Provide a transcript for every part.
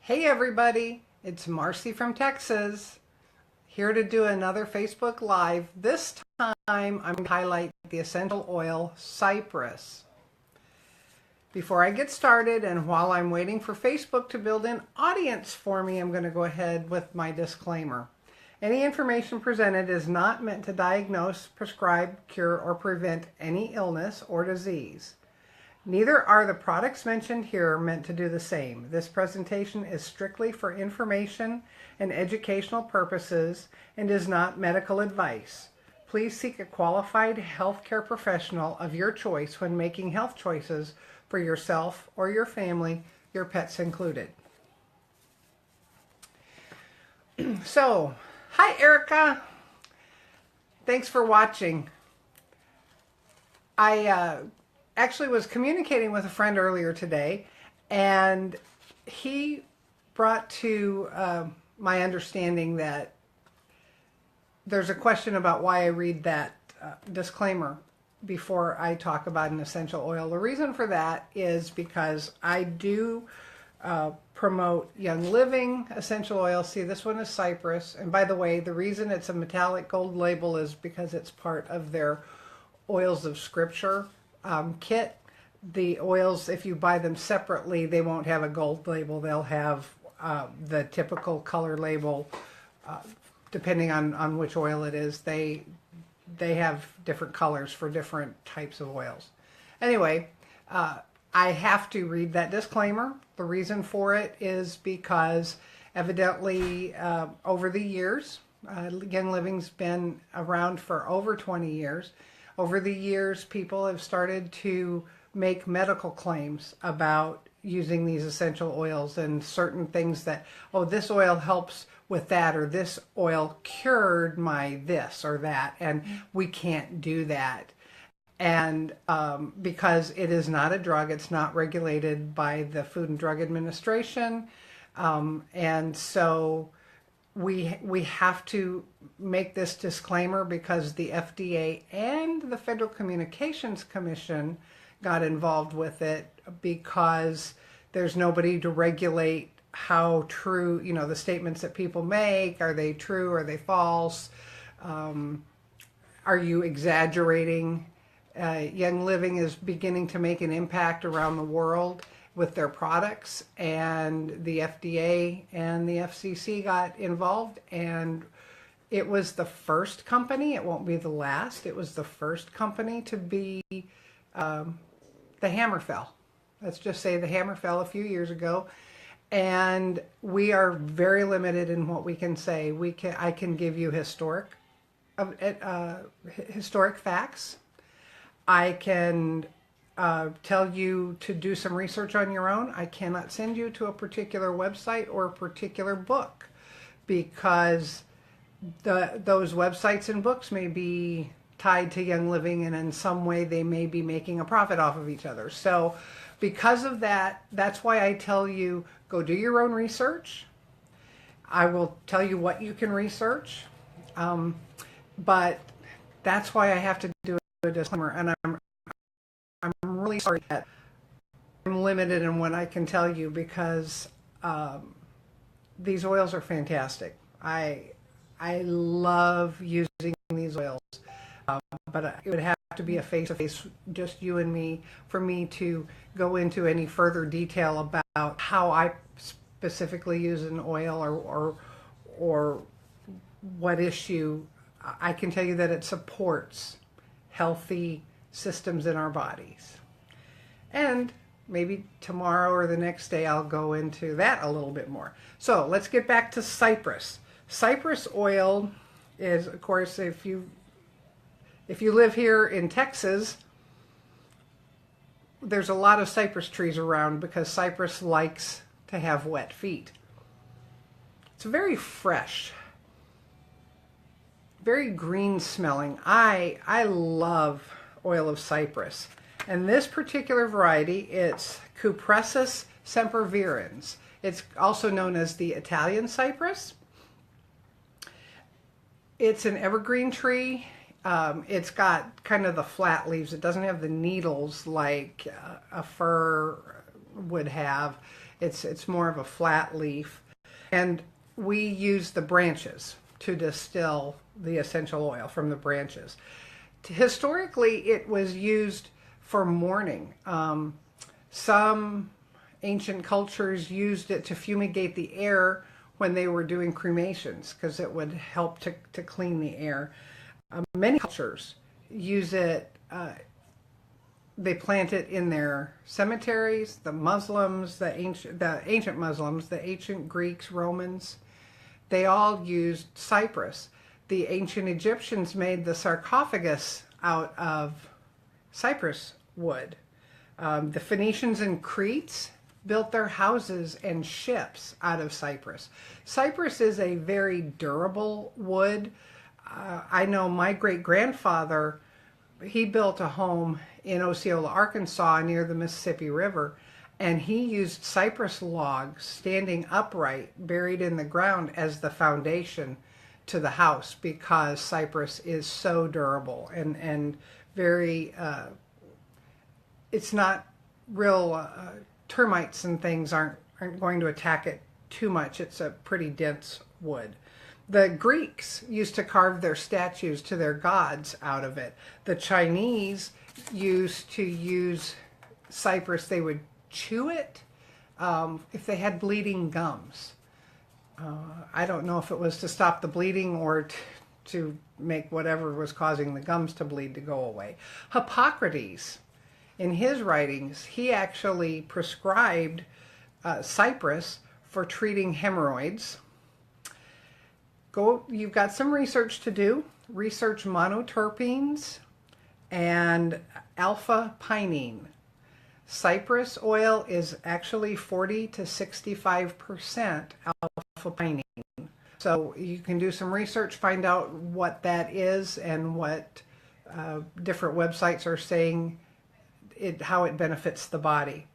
Hey everybody, it's Marcy from Texas, here to do another Facebook Live. This time I'm going to highlight the essential oil Cypress. Before I get started and while I'm waiting for Facebook to build an audience for me, I'm going to go ahead with my disclaimer. Any information presented is not meant to diagnose, prescribe, cure, or prevent any illness or disease. Neither are the products mentioned here meant to do the same. This presentation is strictly for information and educational purposes and is not medical advice. Please seek a qualified healthcare professional of your choice when making health choices for yourself or your family, your pets included. So, hi Erica. Thanks for watching. I actually was communicating with a friend earlier today, and he brought to my understanding that there's a question about why I read that disclaimer before I talk about an essential oil. The reason for that is because I do promote Young Living essential oil. See, this one is Cypress, and by the way, the reason it's a metallic gold label is because it's part of their Oils of Scripture kit. The oils, if you buy them separately, they won't have a gold label. They'll have the typical color label, depending on which oil it is. They have different colors for different types of oils. Anyway, I have to read that disclaimer. The reason for it is because evidently over the years, Young Living's been around for over 20 years. Over the years, people have started to make medical claims about using these essential oils and certain things that, oh, this oil helps with that, or this oil cured my this or that, and we can't do that. And because it is not a drug, it's not regulated by the Food and Drug Administration, and so we have to make this disclaimer because the FDA and the Federal Communications Commission got involved with it because there's nobody to regulate how true, the statements that people make. Are they true? Are they false? Are you exaggerating? Young Living is beginning to make an impact around the world with their products, and the FDA and the FCC got involved, and it was the first company, it won't be the last, it was the first company to be, the hammer fell. Let's just say the hammer fell a few years ago, and we are very limited in what we can say. I can give you historic facts. I can tell you to do some research on your own. I cannot send you to a particular website or a particular book because those websites and books may be tied to Young Living, and in some way they may be making a profit off of each other. So because of that, that's why I tell you, go do your own research. I will tell you what you can research, but that's why I have to do a disclaimer, and I'm really sorry that I'm limited in what I can tell you because these oils are fantastic. I love using these oils, but it would have to be a face-to-face, just you and me, for me to go into any further detail about how I specifically use an oil or what issue. I can tell you that it supports healthy systems in our bodies. And maybe tomorrow or the next day I'll go into that a little bit more. So let's get back to Cypress. Cypress oil is, of course, if you live here in Texas, there's a lot of cypress trees around because cypress likes to have wet feet. It's very fresh, very green smelling. I love oil of cypress. And this particular variety, it's Cypress sempervirens. It's also known as the Italian cypress. It's an evergreen tree. It's got kind of the flat leaves. It doesn't have the needles like a fir would have. It's more of a flat leaf. And we use the branches to distill the essential oil from the branches. Historically, it was used for mourning. Some ancient cultures used it to fumigate the air when they were doing cremations because it would help to clean the air. Many cultures use it. They plant it in their cemeteries. The Muslims, the ancient Muslims, the ancient Greeks, Romans, they all used cypress. The ancient Egyptians made the sarcophagus out of cypress wood. The Phoenicians and Cretes built their houses and ships out of cypress. Cypress is a very durable wood. I know my great-grandfather, he built a home in Osceola, Arkansas near the Mississippi River, and he used cypress logs standing upright, buried in the ground as the foundation to the house because cypress is so durable and very, it's not real, termites and things aren't going to attack it too much. It's a pretty dense wood. The Greeks used to carve their statues to their gods out of it. The Chinese used to use cypress. They would chew it if they had bleeding gums. I don't know if it was to stop the bleeding or to make whatever was causing the gums to bleed to go away. Hippocrates, in his writings, he actually prescribed cypress for treating hemorrhoids. You've got some research to do. Research monoterpenes and alpha-pinene. Cypress oil is actually 40 to 65% alpha-pinene. So you can do some research, find out what that is and what different websites are saying how it benefits the body.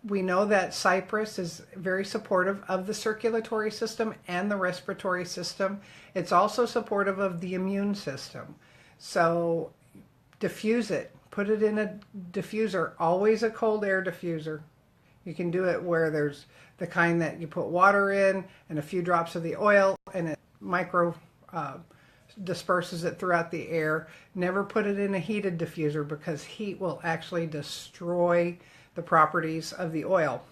We know that cypress is very supportive of the circulatory system and the respiratory system. It's also supportive of the immune system. So diffuse it. Put it in a diffuser, always a cold air diffuser. You can do it where there's the kind that you put water in and a few drops of the oil and it micro disperses it throughout the air. Never put it in a heated diffuser because heat will actually destroy the properties of the oil.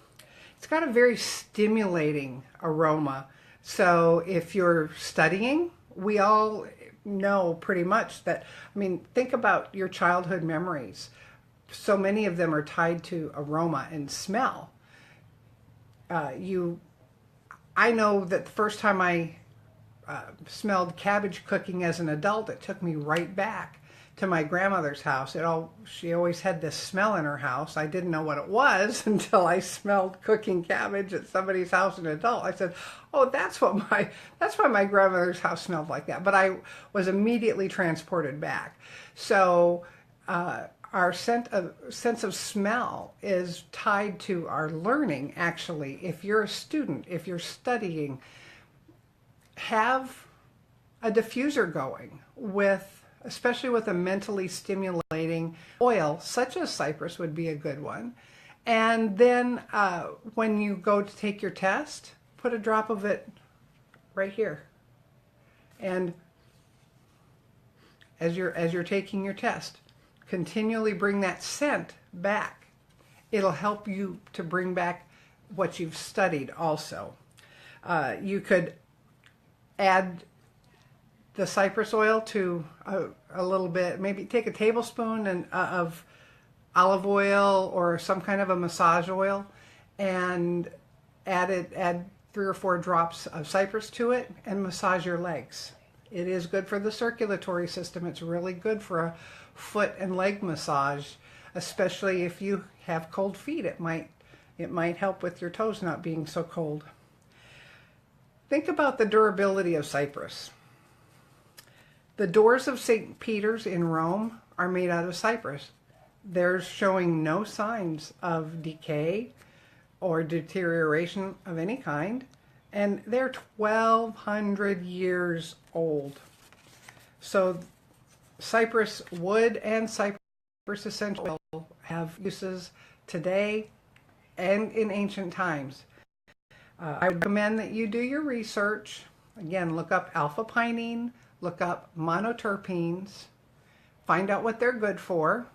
It's got a very stimulating aroma. So if you're studying, we all know pretty much that, I mean, think about your childhood memories. So many of them are tied to aroma and smell. I know that the first time I smelled cabbage cooking as an adult, it took me right back to my grandmother's house. She always had this smell in her house. I didn't know what it was until I smelled cooking cabbage at somebody's house as an adult. I said, "Oh, that's why my grandmother's house smelled like that." But I was immediately transported back. So our sense of smell is tied to our learning. Actually, if you're a student, if you're studying, have a diffuser going especially with a mentally stimulating oil, such as cypress would be a good one. And then when you go to take your test, put a drop of it right here. And as you're taking your test, continually bring that scent back. It'll help you to bring back what you've studied also. You could add the cypress oil to a little bit, maybe take a tablespoon of olive oil or some kind of a massage oil and add 3 or 4 drops of cypress to it and massage your legs. It is good for the circulatory system. It's really good for a foot and leg massage, especially if you have cold feet. It might help with your toes not being so cold. Think about the durability of cypress. The doors of St. Peter's in Rome are made out of cypress. They're showing no signs of decay or deterioration of any kind, and they're 1,200 years old. So cypress wood and cypress essential oil have uses today and in ancient times. I recommend that you do your research. Again, look up alpha-pinene, look up monoterpenes, find out what they're good for.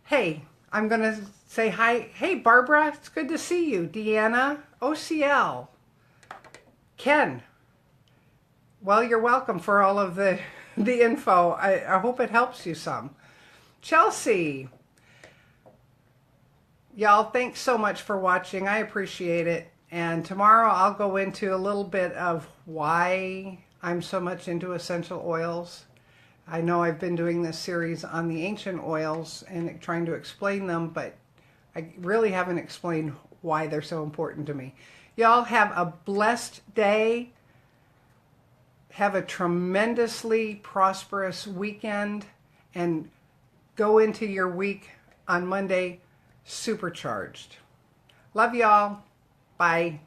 Hey, I'm going to say hi. Hey, Barbara, it's good to see you. Deanna, OCL, Ken. Well, you're welcome for all of the info. I hope it helps you some. Chelsea. Y'all, thanks so much for watching. I appreciate it. And tomorrow I'll go into a little bit of why I'm so much into essential oils. I know I've been doing this series on the ancient oils and trying to explain them, but I really haven't explained why they're so important to me. Y'all have a blessed day. Have a tremendously prosperous weekend and go into your week on Monday supercharged. Love y'all. Bye.